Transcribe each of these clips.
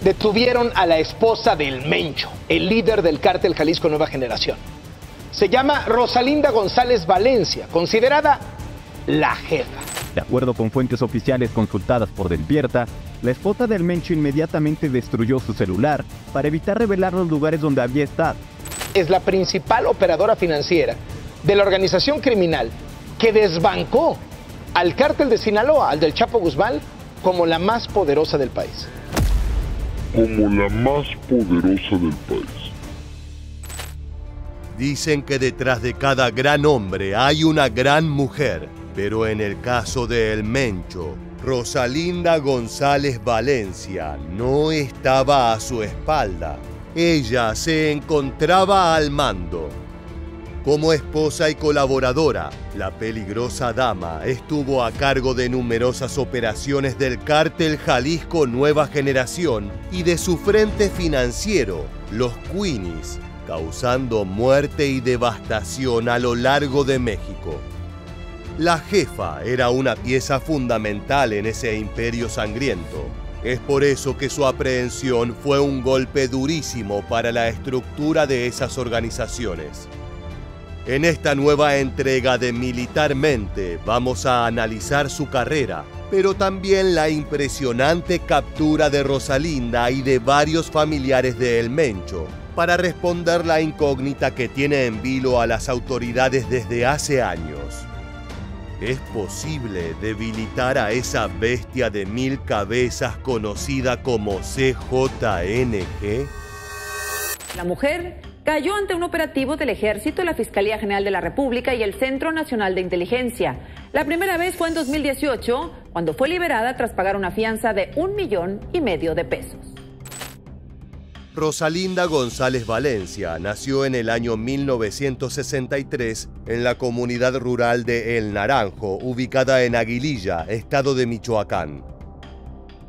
detuvieron a la esposa del Mencho, el líder del cártel Jalisco Nueva Generación. Se llama Rosalinda González Valencia, considerada la jefa. De acuerdo con fuentes oficiales consultadas por Despierta, la esposa del Mencho inmediatamente destruyó su celular para evitar revelar los lugares donde había estado. Es la principal operadora financiera de la organización criminal que desbancó al cártel de Sinaloa, al del Chapo Guzmán, como la más poderosa del país. Dicen que detrás de cada gran hombre hay una gran mujer, pero en el caso de El Mencho, Rosalinda González Valencia no estaba a su espalda. Ella se encontraba al mando. Como esposa y colaboradora, la peligrosa dama estuvo a cargo de numerosas operaciones del cártel Jalisco Nueva Generación y de su frente financiero, los Queenies, causando muerte y devastación a lo largo de México. La jefa era una pieza fundamental en ese imperio sangriento. Es por eso que su aprehensión fue un golpe durísimo para la estructura de esas organizaciones. En esta nueva entrega de Militarmente vamos a analizar su carrera, pero también la impresionante captura de Rosalinda y de varios familiares de El Mencho, para responder la incógnita que tiene en vilo a las autoridades desde hace años. ¿Es posible debilitar a esa bestia de 1000 cabezas conocida como CJNG? La mujer cayó ante un operativo del Ejército, la Fiscalía General de la República y el Centro Nacional de Inteligencia. La primera vez fue en 2018, cuando fue liberada tras pagar una fianza de $1,5 millones de pesos. Rosalinda González Valencia nació en el año 1963 en la comunidad rural de El Naranjo, ubicada en Aguililla, estado de Michoacán.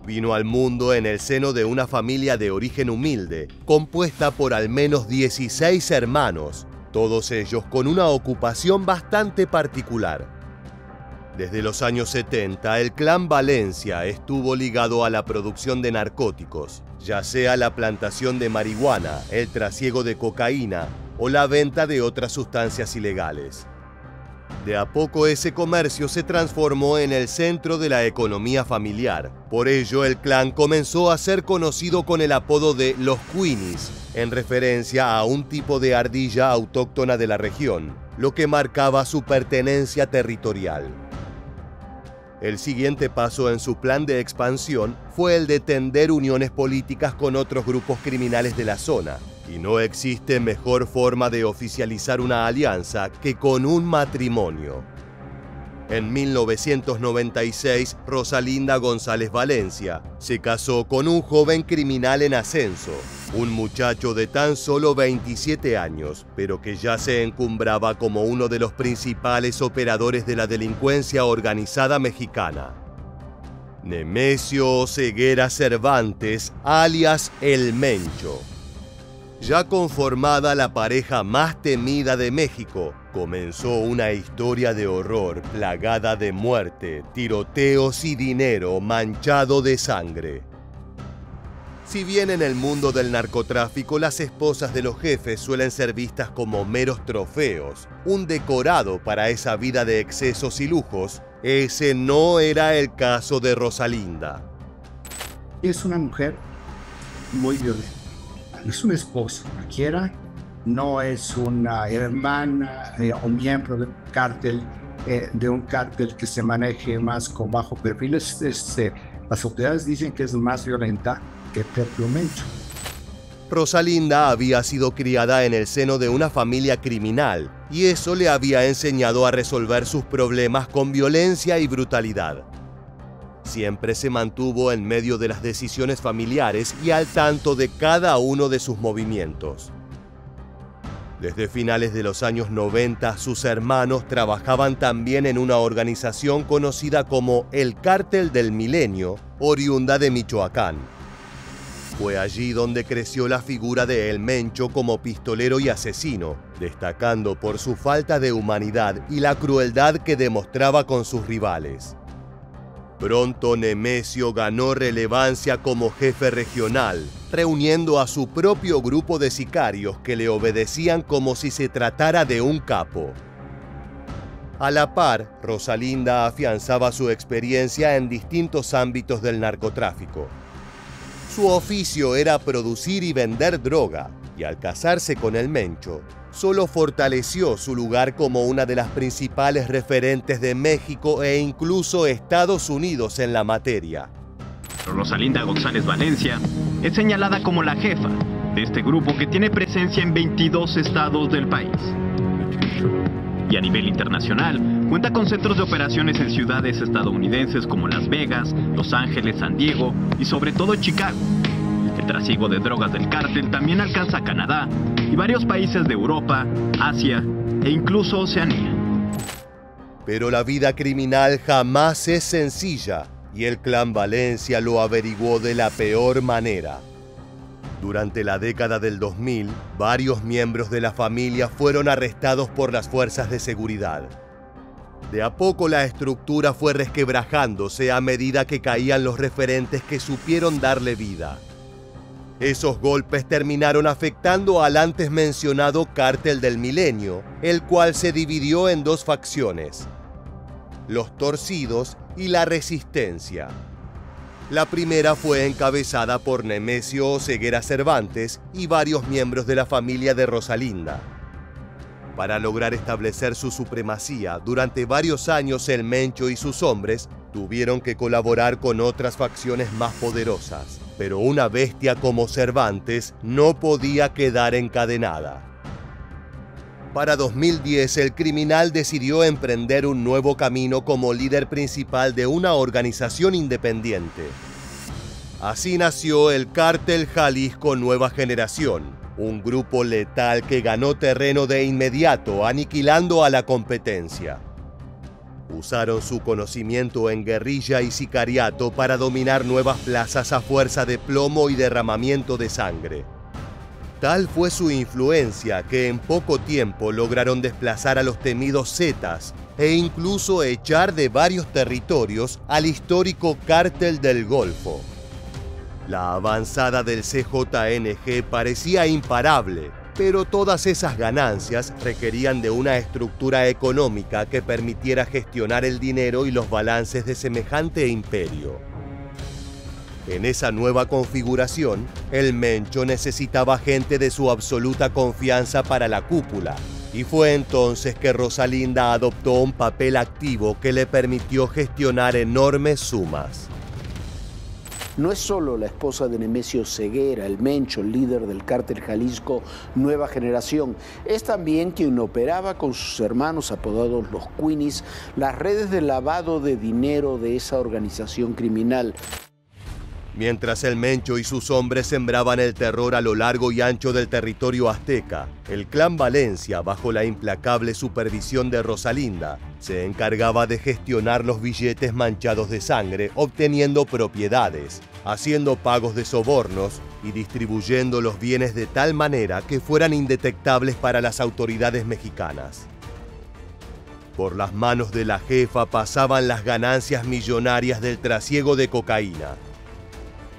Vino al mundo en el seno de una familia de origen humilde, compuesta por al menos 16 hermanos, todos ellos con una ocupación bastante particular. Desde los años 70, el clan Valencia estuvo ligado a la producción de narcóticos, ya sea la plantación de marihuana, el trasiego de cocaína o la venta de otras sustancias ilegales. De a poco ese comercio se transformó en el centro de la economía familiar. Por ello, el clan comenzó a ser conocido con el apodo de los Queenies, en referencia a un tipo de ardilla autóctona de la región, lo que marcaba su pertenencia territorial. El siguiente paso en su plan de expansión fue el de tender uniones políticas con otros grupos criminales de la zona, y no existe mejor forma de oficializar una alianza que con un matrimonio. En 1996, Rosalinda González Valencia se casó con un joven criminal en ascenso, un muchacho de tan solo 27 años, pero que ya se encumbraba como uno de los principales operadores de la delincuencia organizada mexicana. Nemesio Ceguera Cervantes, alias El Mencho. Ya conformada la pareja más temida de México, comenzó una historia de horror plagada de muerte, tiroteos y dinero manchado de sangre. Si bien en el mundo del narcotráfico las esposas de los jefes suelen ser vistas como meros trofeos, un decorado para esa vida de excesos y lujos, ese no era el caso de Rosalinda. Es una mujer muy violenta. Es una esposa cualquiera, no es una hermana o miembro de un cártel que se maneje más con bajo perfil. Las autoridades dicen que es más violenta que el propio Mencho. Rosalinda había sido criada en el seno de una familia criminal y eso le había enseñado a resolver sus problemas con violencia y brutalidad. Siempre se mantuvo en medio de las decisiones familiares y al tanto de cada uno de sus movimientos. Desde finales de los años 90, sus hermanos trabajaban también en una organización conocida como el Cártel del Milenio, oriunda de Michoacán. Fue allí donde creció la figura de El Mencho como pistolero y asesino, destacando por su falta de humanidad y la crueldad que demostraba con sus rivales. Pronto Nemesio ganó relevancia como jefe regional, reuniendo a su propio grupo de sicarios que le obedecían como si se tratara de un capo. A la par, Rosalinda afianzaba su experiencia en distintos ámbitos del narcotráfico. Su oficio era producir y vender droga, y al casarse con el Mencho, solo fortaleció su lugar como una de las principales referentes de México e incluso Estados Unidos en la materia. Rosalinda González Valencia es señalada como la jefa de este grupo que tiene presencia en 22 estados del país. Y a nivel internacional, cuenta con centros de operaciones en ciudades estadounidenses como Las Vegas, Los Ángeles, San Diego y sobre todo Chicago. El trasiego de drogas del cártel también alcanza a Canadá y varios países de Europa, Asia e incluso Oceanía. Pero la vida criminal jamás es sencilla y el clan Valencia lo averiguó de la peor manera. Durante la década del 2000, varios miembros de la familia fueron arrestados por las fuerzas de seguridad. De a poco la estructura fue resquebrajándose a medida que caían los referentes que supieron darle vida. Esos golpes terminaron afectando al antes mencionado Cártel del Milenio, el cual se dividió en dos facciones: los Torcidos y la Resistencia. La primera fue encabezada por Nemesio Oseguera Cervantes y varios miembros de la familia de Rosalinda. Para lograr establecer su supremacía, durante varios años el Mencho y sus hombres tuvieron que colaborar con otras facciones más poderosas, pero una bestia como Cervantes no podía quedar encadenada. Para 2010, el criminal decidió emprender un nuevo camino como líder principal de una organización independiente. Así nació el Cártel Jalisco Nueva Generación, un grupo letal que ganó terreno de inmediato, aniquilando a la competencia. Usaron su conocimiento en guerrilla y sicariato para dominar nuevas plazas a fuerza de plomo y derramamiento de sangre. Tal fue su influencia que en poco tiempo lograron desplazar a los temidos Zetas e incluso echar de varios territorios al histórico Cártel del Golfo. La avanzada del CJNG parecía imparable, pero todas esas ganancias requerían de una estructura económica que permitiera gestionar el dinero y los balances de semejante imperio. En esa nueva configuración, el Mencho necesitaba gente de su absoluta confianza para la cúpula, y fue entonces que Rosalinda adoptó un papel activo que le permitió gestionar enormes sumas. No es solo la esposa de Nemesio Oseguera, el Mencho, el líder del Cártel Jalisco Nueva Generación, es también quien operaba con sus hermanos apodados los Queenies las redes de lavado de dinero de esa organización criminal. Mientras el Mencho y sus hombres sembraban el terror a lo largo y ancho del territorio azteca, el clan Valencia, bajo la implacable supervisión de Rosalinda, se encargaba de gestionar los billetes manchados de sangre, obteniendo propiedades, haciendo pagos de sobornos y distribuyendo los bienes de tal manera que fueran indetectables para las autoridades mexicanas. Por las manos de la jefa pasaban las ganancias millonarias del trasiego de cocaína.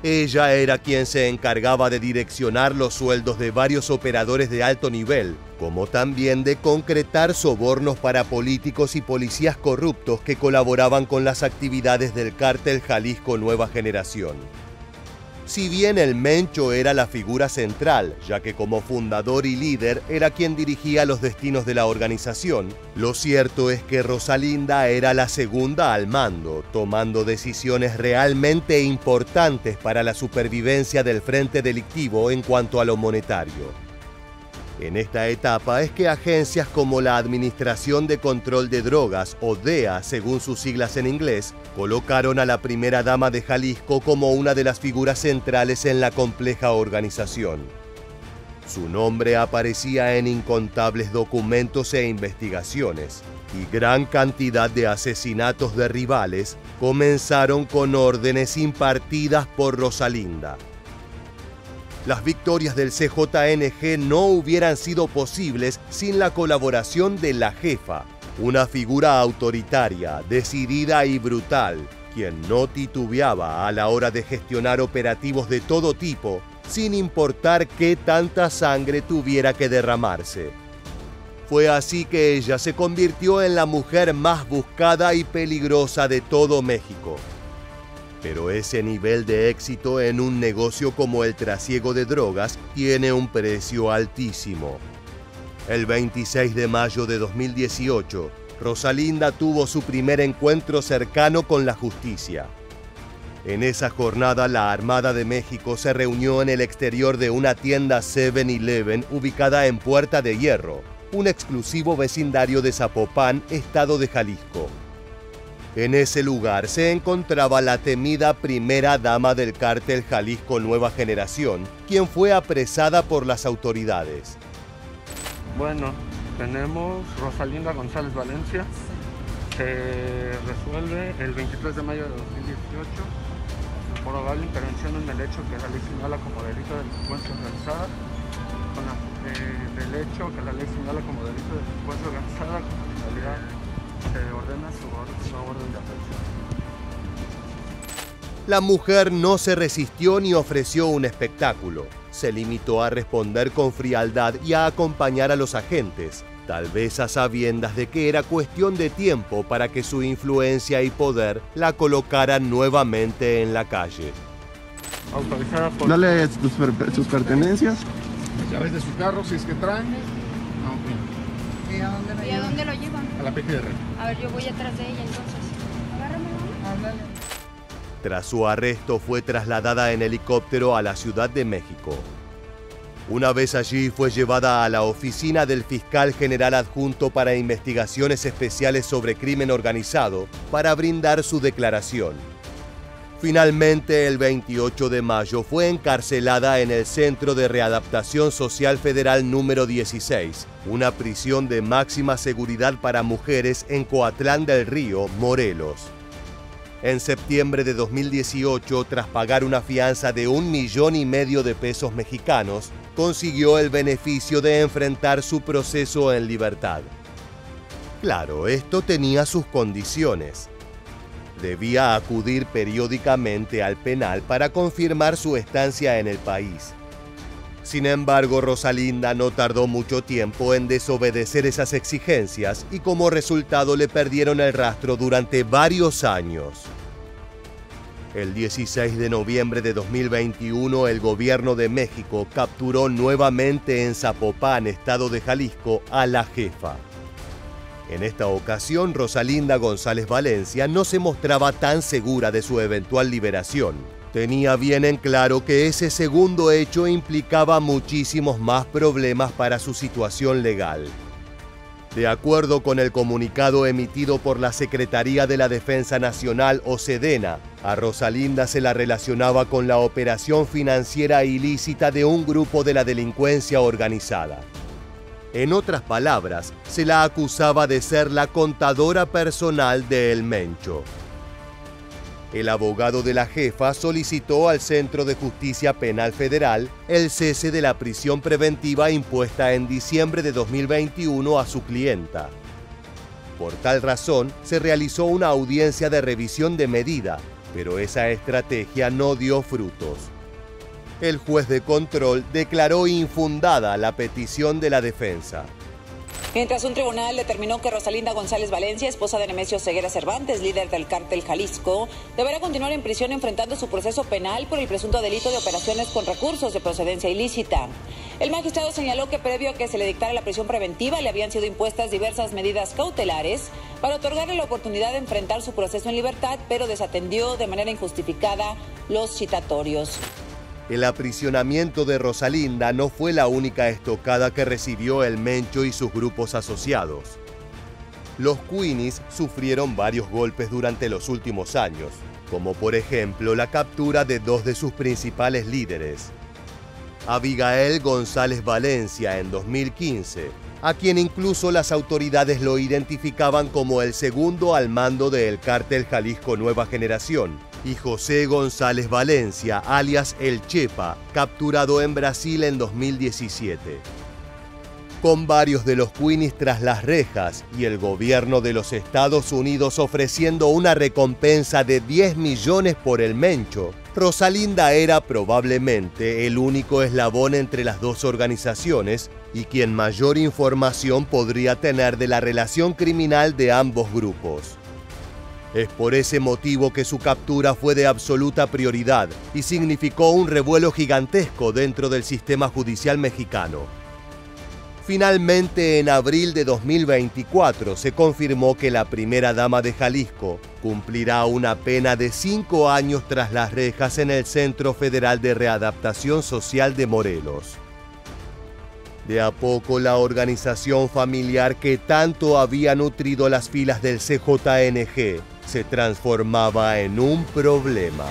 Ella era quien se encargaba de direccionar los sueldos de varios operadores de alto nivel, como también de concretar sobornos para políticos y policías corruptos que colaboraban con las actividades del Cártel Jalisco Nueva Generación. Si bien el Mencho era la figura central, ya que como fundador y líder era quien dirigía los destinos de la organización, lo cierto es que Rosalinda era la segunda al mando, tomando decisiones realmente importantes para la supervivencia del frente delictivo en cuanto a lo monetario. En esta etapa es que agencias como la Administración de Control de Drogas, o DEA según sus siglas en inglés, colocaron a la primera dama de Jalisco como una de las figuras centrales en la compleja organización. Su nombre aparecía en incontables documentos e investigaciones, y gran cantidad de asesinatos de rivales comenzaron con órdenes impartidas por Rosalinda. Las victorias del CJNG no hubieran sido posibles sin la colaboración de la jefa, una figura autoritaria, decidida y brutal, quien no titubeaba a la hora de gestionar operativos de todo tipo, sin importar qué tanta sangre tuviera que derramarse. Fue así que ella se convirtió en la mujer más buscada y peligrosa de todo México. Pero ese nivel de éxito en un negocio como el trasiego de drogas tiene un precio altísimo. El 26 de mayo de 2018, Rosalinda tuvo su primer encuentro cercano con la justicia. En esa jornada, la Armada de México se reunió en el exterior de una tienda 7-Eleven ubicada en Puerta de Hierro, un exclusivo vecindario de Zapopan, estado de Jalisco. En ese lugar se encontraba la temida primera dama del cártel Jalisco Nueva Generación, quien fue apresada por las autoridades. Bueno, tenemos Rosalinda González Valencia. Se resuelve el 23 de mayo de 2018 por probable intervención en el hecho que la ley señala como delito de delincuencia organizada, del hecho que la ley señala como delito de delincuencia organizada, con finalidad se ordena su orden de aprehensión. La mujer no se resistió ni ofreció un espectáculo. Se limitó a responder con frialdad y a acompañar a los agentes, tal vez a sabiendas de que era cuestión de tiempo para que su influencia y poder la colocaran nuevamente en la calle. Autorizada por... Dale sus pertenencias. Llaves de su carro, si es que traen. ¿Y a dónde lo llevan? A la PGR. A ver, yo voy atrás de ella entonces. Agárrame. Tras su arresto fue trasladada en helicóptero a la Ciudad de México. Una vez allí fue llevada a la oficina del fiscal general adjunto para investigaciones especiales sobre crimen organizado para brindar su declaración. Finalmente, el 28 de mayo fue encarcelada en el Centro de Readaptación Social Federal número 16, una prisión de máxima seguridad para mujeres en Coatlán del Río, Morelos. En septiembre de 2018, tras pagar una fianza de 1,5 millones de pesos mexicanos, consiguió el beneficio de enfrentar su proceso en libertad. Claro, esto tenía sus condiciones. Debía acudir periódicamente al penal para confirmar su estancia en el país. Sin embargo, Rosalinda no tardó mucho tiempo en desobedecer esas exigencias y como resultado le perdieron el rastro durante varios años. El 16 de noviembre de 2021, el gobierno de México capturó nuevamente en Zapopan, estado de Jalisco, a la jefa. En esta ocasión, Rosalinda González Valencia no se mostraba tan segura de su eventual liberación. Tenía bien en claro que ese segundo hecho implicaba muchísimos más problemas para su situación legal. De acuerdo con el comunicado emitido por la Secretaría de la Defensa Nacional o SEDENA, a Rosalinda se la relacionaba con la operación financiera ilícita de un grupo de la delincuencia organizada. En otras palabras, se la acusaba de ser la contadora personal de El Mencho. El abogado de la jefa solicitó al Centro de Justicia Penal Federal el cese de la prisión preventiva impuesta en diciembre de 2021 a su clienta. Por tal razón, se realizó una audiencia de revisión de medida, pero esa estrategia no dio frutos. El juez de control declaró infundada la petición de la defensa. Mientras un tribunal determinó que Rosalinda González Valencia, esposa de Nemesio Ceguera Cervantes, líder del cártel Jalisco, deberá continuar en prisión enfrentando su proceso penal por el presunto delito de operaciones con recursos de procedencia ilícita. El magistrado señaló que previo a que se le dictara la prisión preventiva le habían sido impuestas diversas medidas cautelares para otorgarle la oportunidad de enfrentar su proceso en libertad, pero desatendió de manera injustificada los citatorios. El aprisionamiento de Rosalinda no fue la única estocada que recibió El Mencho y sus grupos asociados. Los Queenies sufrieron varios golpes durante los últimos años, como por ejemplo la captura de dos de sus principales líderes. Abigail González Valencia en 2015, a quien incluso las autoridades lo identificaban como el segundo al mando del cártel Jalisco Nueva Generación, y José González Valencia, alias El Chepa, capturado en Brasil en 2017. con varios de los Queenies tras las rejas y el gobierno de los Estados Unidos ofreciendo una recompensa de 10 millones por el Mencho, Rosalinda era probablemente el único eslabón entre las dos organizaciones y quien mayor información podría tener de la relación criminal de ambos grupos. Es por ese motivo que su captura fue de absoluta prioridad y significó un revuelo gigantesco dentro del sistema judicial mexicano. Finalmente, en abril de 2024, se confirmó que la primera dama de Jalisco cumplirá una pena de 5 años tras las rejas en el Centro Federal de Readaptación Social de Morelos. De a poco, la organización familiar que tanto había nutrido las filas del CJNG se transformaba en un problema.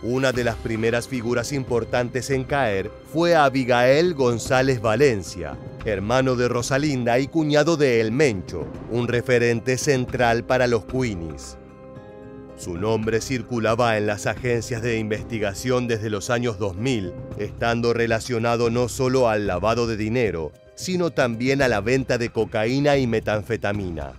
Una de las primeras figuras importantes en caer fue Abigail González Valencia, hermano de Rosalinda y cuñado de El Mencho, un referente central para los Queenies. Su nombre circulaba en las agencias de investigación desde los años 2000, estando relacionado no solo al lavado de dinero, sino también a la venta de cocaína y metanfetamina.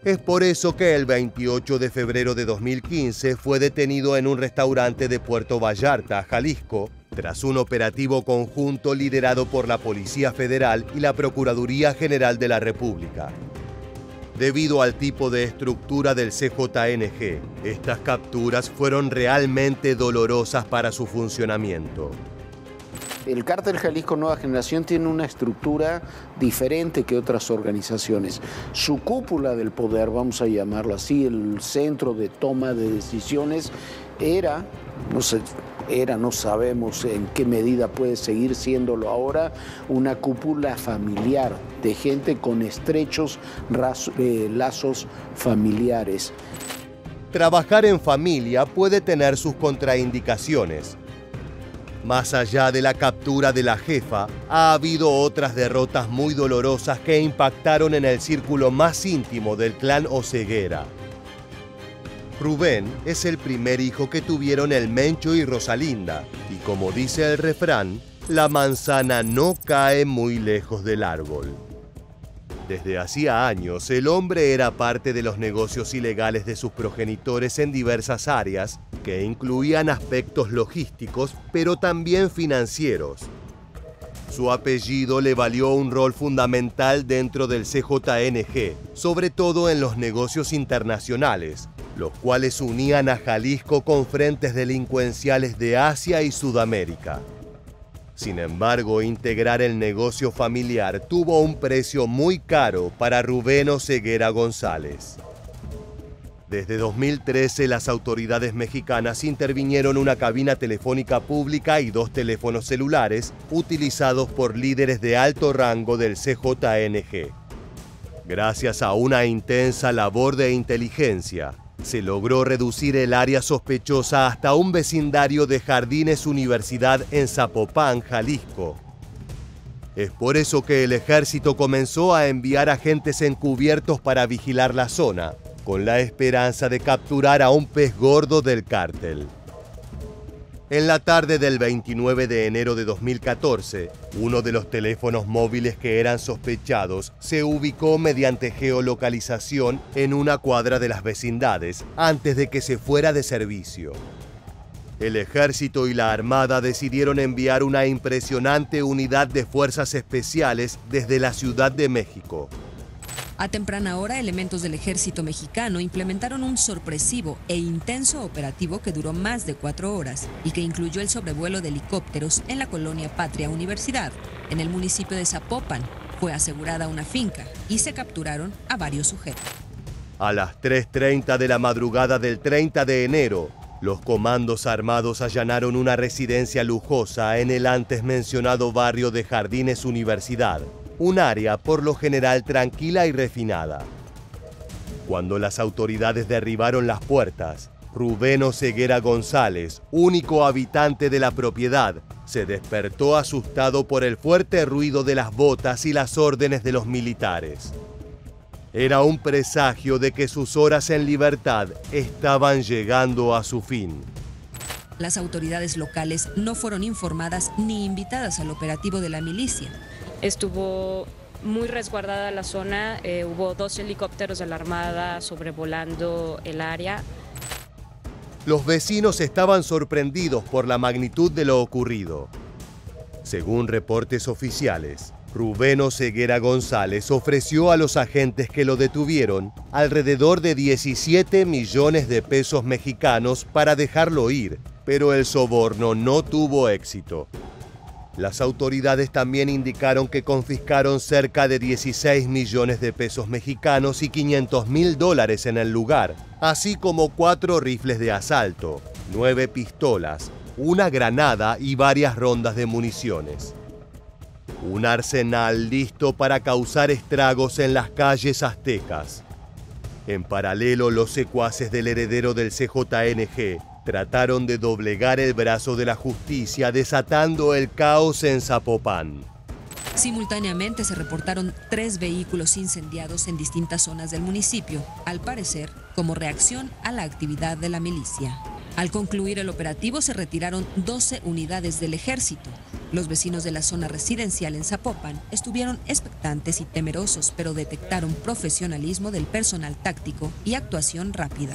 Es por eso que el 28 de febrero de 2015 fue detenido en un restaurante de Puerto Vallarta, Jalisco, tras un operativo conjunto liderado por la Policía Federal y la Procuraduría General de la República. Debido al tipo de estructura del CJNG, estas capturas fueron realmente dolorosas para su funcionamiento. El Cártel Jalisco Nueva Generación tiene una estructura diferente que otras organizaciones. Su cúpula del poder, vamos a llamarlo así, el centro de toma de decisiones, no sabemos en qué medida puede seguir siéndolo ahora, una cúpula familiar de gente con estrechos lazos familiares. Trabajar en familia puede tener sus contraindicaciones. Más allá de la captura de la jefa, ha habido otras derrotas muy dolorosas que impactaron en el círculo más íntimo del clan Oseguera. Rubén es el primer hijo que tuvieron El Mencho y Rosalinda, y como dice el refrán, la manzana no cae muy lejos del árbol. Desde hacía años, el hombre era parte de los negocios ilegales de sus progenitores en diversas áreas, que incluían aspectos logísticos, pero también financieros. Su apellido le valió un rol fundamental dentro del CJNG, sobre todo en los negocios internacionales, los cuales unían a Jalisco con frentes delincuenciales de Asia y Sudamérica. Sin embargo, integrar el negocio familiar tuvo un precio muy caro para Rubén Oseguera González. Desde 2013, las autoridades mexicanas intervinieron una cabina telefónica pública y 2 teléfonos celulares utilizados por líderes de alto rango del CJNG. Gracias a una intensa labor de inteligencia, se logró reducir el área sospechosa hasta un vecindario de Jardines Universidad en Zapopan, Jalisco. Es por eso que el ejército comenzó a enviar agentes encubiertos para vigilar la zona, con la esperanza de capturar a un pez gordo del cártel. En la tarde del 29 de enero de 2014, uno de los teléfonos móviles que eran sospechados se ubicó mediante geolocalización en una cuadra de las vecindades antes de que se fuera de servicio. El ejército y la armada decidieron enviar una impresionante unidad de fuerzas especiales desde la Ciudad de México. A temprana hora, elementos del ejército mexicano implementaron un sorpresivo e intenso operativo que duró más de 4 horas y que incluyó el sobrevuelo de helicópteros en la colonia Patria Universidad. En el municipio de Zapopan fue asegurada una finca y se capturaron a varios sujetos. A las 3:30 de la madrugada del 30 de enero, los comandos armados allanaron una residencia lujosa en el antes mencionado barrio de Jardines Universidad, un área por lo general tranquila y refinada. Cuando las autoridades derribaron las puertas, Rubén Oseguera González, único habitante de la propiedad, se despertó asustado por el fuerte ruido de las botas y las órdenes de los militares. Era un presagio de que sus horas en libertad estaban llegando a su fin. Las autoridades locales no fueron informadas ni invitadas al operativo de la milicia. Estuvo muy resguardada la zona, hubo 2 helicópteros de la Armada sobrevolando el área. Los vecinos estaban sorprendidos por la magnitud de lo ocurrido. Según reportes oficiales, Rubén Oseguera González ofreció a los agentes que lo detuvieron alrededor de 17 millones de pesos mexicanos para dejarlo ir, pero el soborno no tuvo éxito. Las autoridades también indicaron que confiscaron cerca de 16 millones de pesos mexicanos y $500,000 en el lugar, así como 4 rifles de asalto, 9 pistolas, una granada y varias rondas de municiones. Un arsenal listo para causar estragos en las calles aztecas. En paralelo, los secuaces del heredero del CJNG trataron de doblegar el brazo de la justicia, desatando el caos en Zapopan. Simultáneamente se reportaron 3 vehículos incendiados en distintas zonas del municipio, al parecer como reacción a la actividad de la milicia. Al concluir el operativo se retiraron 12 unidades del ejército. Los vecinos de la zona residencial en Zapopan estuvieron expectantes y temerosos, pero detectaron profesionalismo del personal táctico y actuación rápida.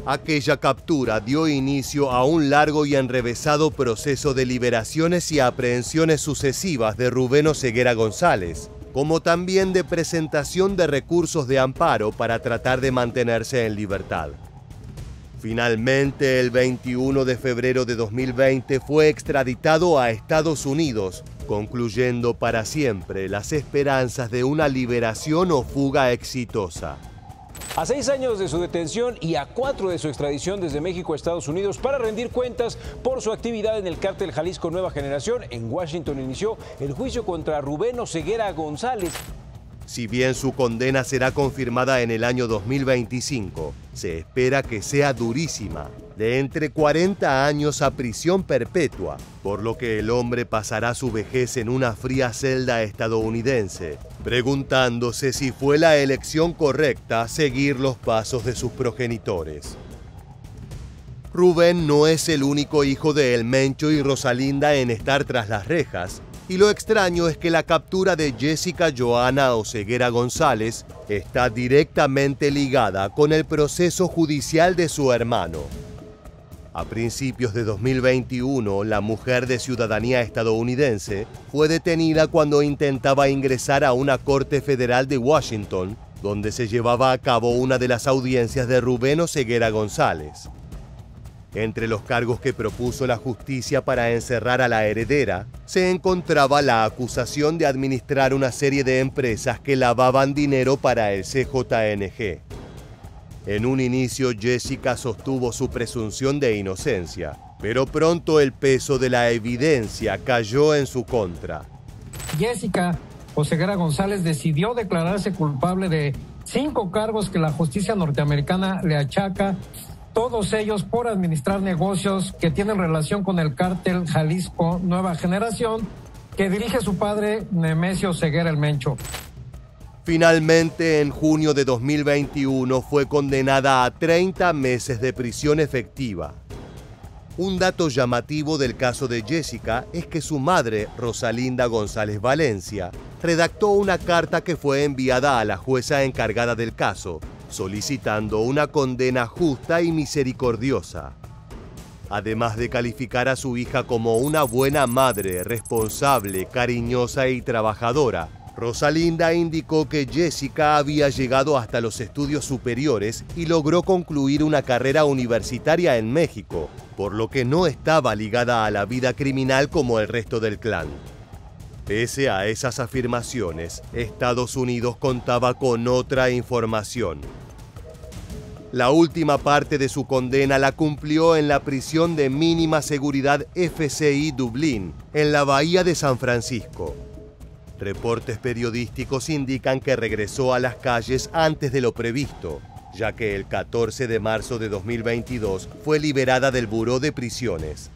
Aquella captura dio inicio a un largo y enrevesado proceso de liberaciones y aprehensiones sucesivas de Rubén Oseguera González, como también de presentación de recursos de amparo para tratar de mantenerse en libertad. Finalmente, el 21 de febrero de 2020 fue extraditado a Estados Unidos, concluyendo para siempre las esperanzas de una liberación o fuga exitosa. A 6 años de su detención y a 4 de su extradición desde México a Estados Unidos para rendir cuentas por su actividad en el cártel Jalisco Nueva Generación, en Washington inició el juicio contra Rubén Oseguera González. Si bien su condena será confirmada en el año 2025, se espera que sea durísima, de entre 40 años a prisión perpetua, por lo que el hombre pasará su vejez en una fría celda estadounidense, preguntándose si fue la elección correcta seguir los pasos de sus progenitores. Rubén no es el único hijo de El Mencho y Rosalinda en estar tras las rejas, y lo extraño es que la captura de Jessica Joana Oseguera González está directamente ligada con el proceso judicial de su hermano. A principios de 2021, la mujer de ciudadanía estadounidense fue detenida cuando intentaba ingresar a una corte federal de Washington, donde se llevaba a cabo una de las audiencias de Rubén Oseguera González. Entre los cargos que propuso la justicia para encerrar a la heredera, se encontraba la acusación de administrar una serie de empresas que lavaban dinero para el CJNG. En un inicio, Jessica sostuvo su presunción de inocencia, pero pronto el peso de la evidencia cayó en su contra. Jessica Oseguera González decidió declararse culpable de 5 cargos que la justicia norteamericana le achaca, todos ellos por administrar negocios que tienen relación con el cártel Jalisco Nueva Generación, que dirige su padre Nemesio Oseguera el Mencho. Finalmente, en junio de 2021 fue condenada a 30 meses de prisión efectiva. Un dato llamativo del caso de Jessica es que su madre, Rosalinda González Valencia, redactó una carta que fue enviada a la jueza encargada del caso, solicitando una condena justa y misericordiosa. Además de calificar a su hija como una buena madre, responsable, cariñosa y trabajadora, Rosalinda indicó que Jessica había llegado hasta los estudios superiores y logró concluir una carrera universitaria en México, por lo que no estaba ligada a la vida criminal como el resto del clan. Pese a esas afirmaciones, Estados Unidos contaba con otra información. La última parte de su condena la cumplió en la prisión de mínima seguridad FCI Dublín, en la bahía de San Francisco. Reportes periodísticos indican que regresó a las calles antes de lo previsto, ya que el 14 de marzo de 2022 fue liberada del Buró de Prisiones.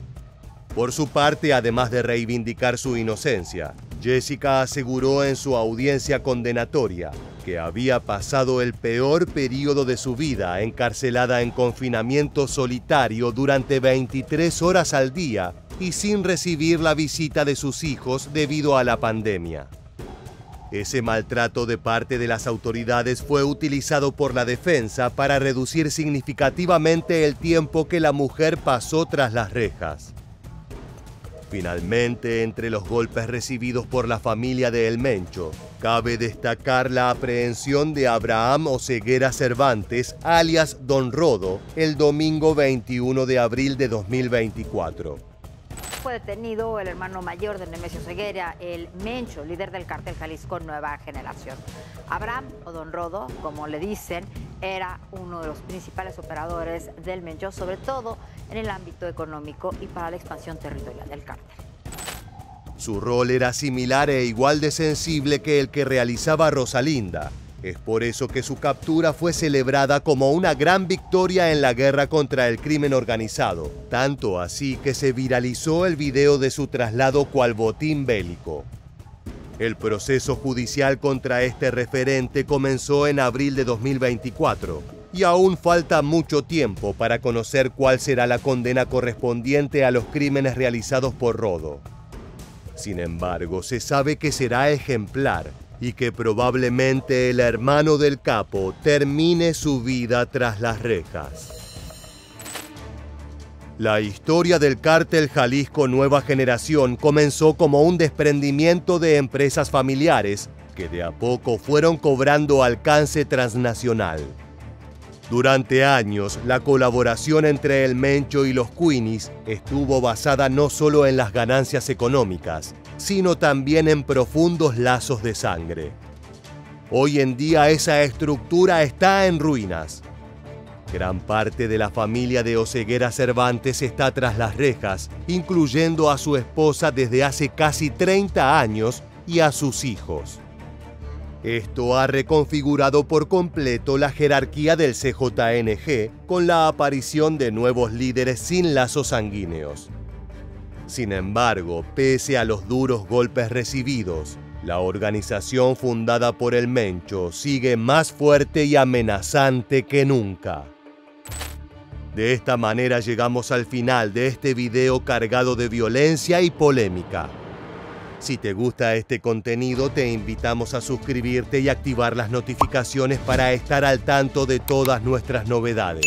Por su parte, además de reivindicar su inocencia, Jessica aseguró en su audiencia condenatoria que había pasado el peor periodo de su vida encarcelada en confinamiento solitario durante 23 horas al día y sin recibir la visita de sus hijos debido a la pandemia. Ese maltrato de parte de las autoridades fue utilizado por la defensa para reducir significativamente el tiempo que la mujer pasó tras las rejas. Finalmente, entre los golpes recibidos por la familia de El Mencho, cabe destacar la aprehensión de Abraham Oseguera Cervantes, alias Don Rodo, el domingo 21 de abril de 2024. Fue detenido el hermano mayor de Nemesio Oseguera, El Mencho, líder del cártel Jalisco Nueva Generación. Abraham, o Don Rodo, como le dicen, era uno de los principales operadores del Mencho, sobre todo en el ámbito económico y para la expansión territorial del cártel. Su rol era similar e igual de sensible que el que realizaba Rosalinda. Es por eso que su captura fue celebrada como una gran victoria en la guerra contra el crimen organizado, tanto así que se viralizó el video de su traslado cual botín bélico. El proceso judicial contra este referente comenzó en abril de 2024 y aún falta mucho tiempo para conocer cuál será la condena correspondiente a los crímenes realizados por Rodo. Sin embargo, se sabe que será ejemplar y que probablemente el hermano del capo termine su vida tras las rejas. La historia del cártel Jalisco Nueva Generación comenzó como un desprendimiento de empresas familiares que de a poco fueron cobrando alcance transnacional. Durante años, la colaboración entre El Mencho y los Queenies estuvo basada no solo en las ganancias económicas, sino también en profundos lazos de sangre. Hoy en día esa estructura está en ruinas. Gran parte de la familia de Oseguera Cervantes está tras las rejas, incluyendo a su esposa desde hace casi 30 años y a sus hijos. Esto ha reconfigurado por completo la jerarquía del CJNG con la aparición de nuevos líderes sin lazos sanguíneos. Sin embargo, pese a los duros golpes recibidos, la organización fundada por El Mencho sigue más fuerte y amenazante que nunca. De esta manera llegamos al final de este video cargado de violencia y polémica. Si te gusta este contenido, te invitamos a suscribirte y activar las notificaciones para estar al tanto de todas nuestras novedades.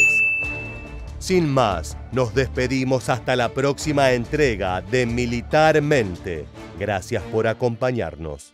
Sin más, nos despedimos hasta la próxima entrega de Militarmente. Gracias por acompañarnos.